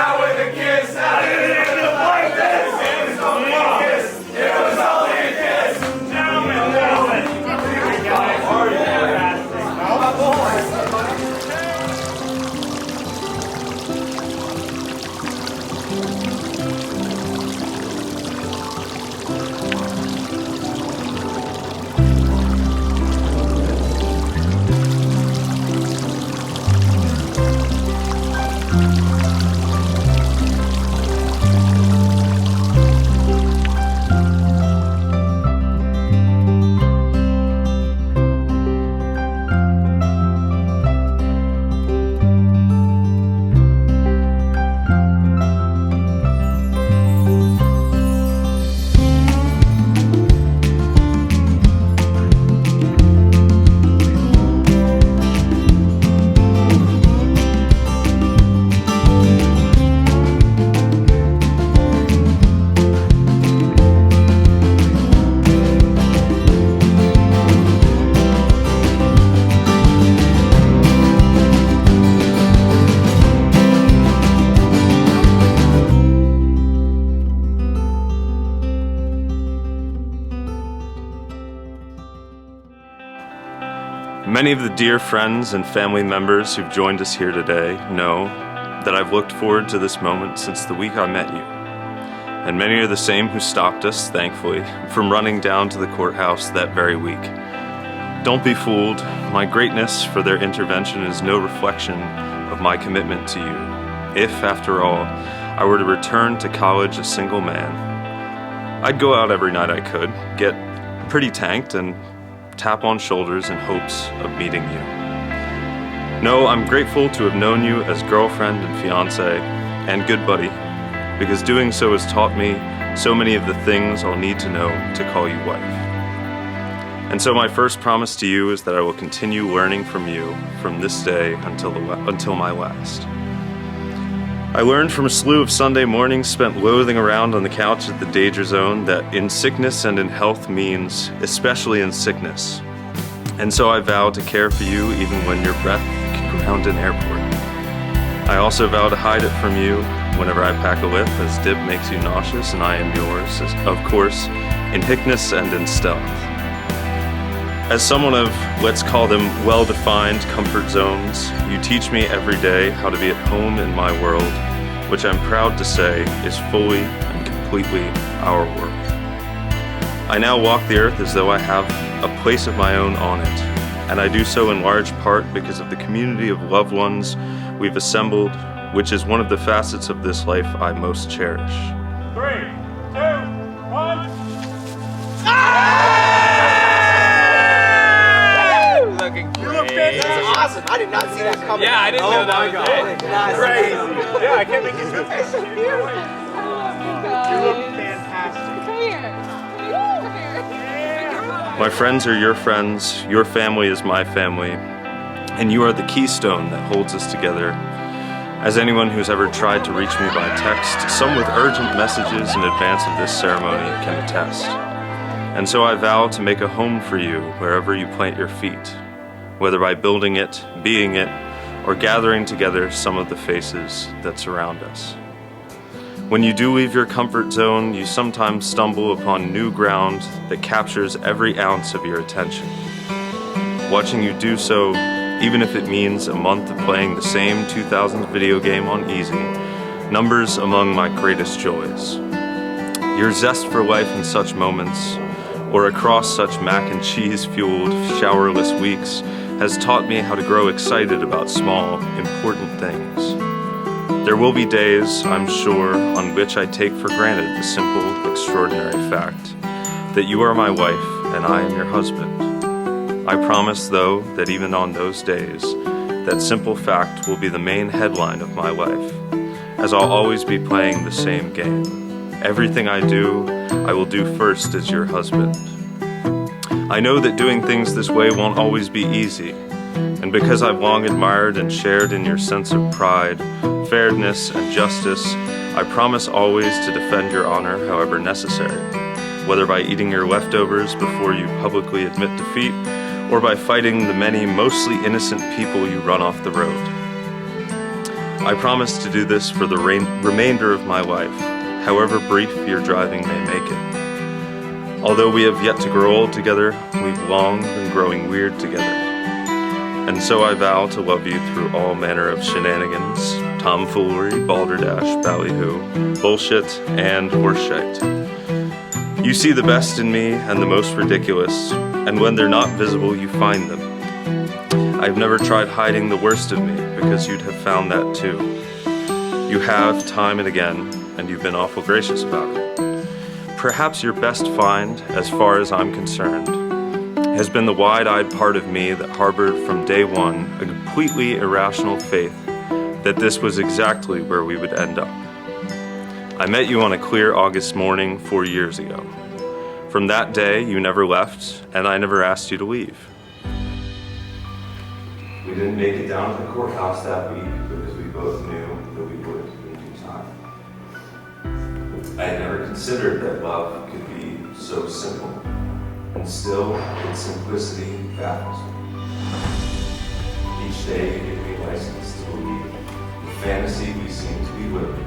out with a kiss. How did it end up like this? It was only a kiss. It was only a kiss. Gentlemen. Many of the dear friends and family members who've joined us here today know that I've looked forward to this moment since the week I met you. And many are the same who stopped us, thankfully, from running down to the courthouse that very week. Don't be fooled. My greatness for their intervention is no reflection of my commitment to you. If, after all, I were to return to college a single man, I'd go out every night I could, get pretty tanked, and tap on shoulders in hopes of meeting you. No, I'm grateful to have known you as girlfriend and fiance and good buddy, because doing so has taught me so many of the things I'll need to know to call you wife. And so my first promise to you is that I will continue learning from you from this day until my last. I learned from a slew of Sunday mornings spent loathing around on the couch at the Danger Zone that in sickness and in health means especially in sickness. And so I vow to care for you even when your breath can ground an airport. I also vow to hide it from you whenever I pack a whip, as dip makes you nauseous and I am yours, of course, in hickness and in stealth. As someone of, let's call them well-defined comfort zones, you teach me every day how to be at home in my world, which I'm proud to say is fully and completely our world. I now walk the earth as though I have a place of my own on it, and I do so in large part because of the community of loved ones we've assembled, which is one of the facets of this life I most cherish. 3, 2, 1. That's awesome. I did not see that coming. Yeah, I didn't know that was it. Nice. Crazy. Yeah, I can't make it so fast. I love you guys. You look fantastic. Come here. Come here. My friends are your friends, your family is my family, and you are the keystone that holds us together. As anyone who's ever tried to reach me by text, some with urgent messages in advance of this ceremony, can attest. And so I vow to make a home for you wherever you plant your feet, whether by building it, being it, or gathering together some of the faces that surround us. When you do leave your comfort zone, you sometimes stumble upon new ground that captures every ounce of your attention. Watching you do so, even if it means a month of playing the same 2000s video game on easy, numbers among my greatest joys. Your zest for life in such moments, or across such mac and cheese fueled showerless weeks, has taught me how to grow excited about small, important things. There will be days, I'm sure, on which I take for granted the simple, extraordinary fact that you are my wife and I am your husband. I promise, though, that even on those days, that simple fact will be the main headline of my life, as I'll always be playing the same game. Everything I do, I will do first as your husband. I know that doing things this way won't always be easy, and because I've long admired and shared in your sense of pride, fairness, and justice, I promise always to defend your honor however necessary, whether by eating your leftovers before you publicly admit defeat, or by fighting the many mostly innocent people you run off the road. I promise to do this for the remainder of my life, however brief your driving may make it. Although we have yet to grow old together, we've long been growing weird together. And so I vow to love you through all manner of shenanigans, tomfoolery, balderdash, ballyhoo, bullshit, and horseshite. You see the best in me and the most ridiculous, and when they're not visible, you find them. I've never tried hiding the worst of me, because you'd have found that too. You have, time and again, and you've been awful gracious about it. Perhaps your best find, as far as I'm concerned, has been the wide-eyed part of me that harbored from day one a completely irrational faith that this was exactly where we would end up. I met you on a clear August morning 4 years ago. From that day, you never left, and I never asked you to leave. We didn't make it down to the courthouse that week because we both knew that we would in due time. I had never considered that love could be so simple, and still, its simplicity baffles me. Each day you give me license to believe the fantasy we seem to be living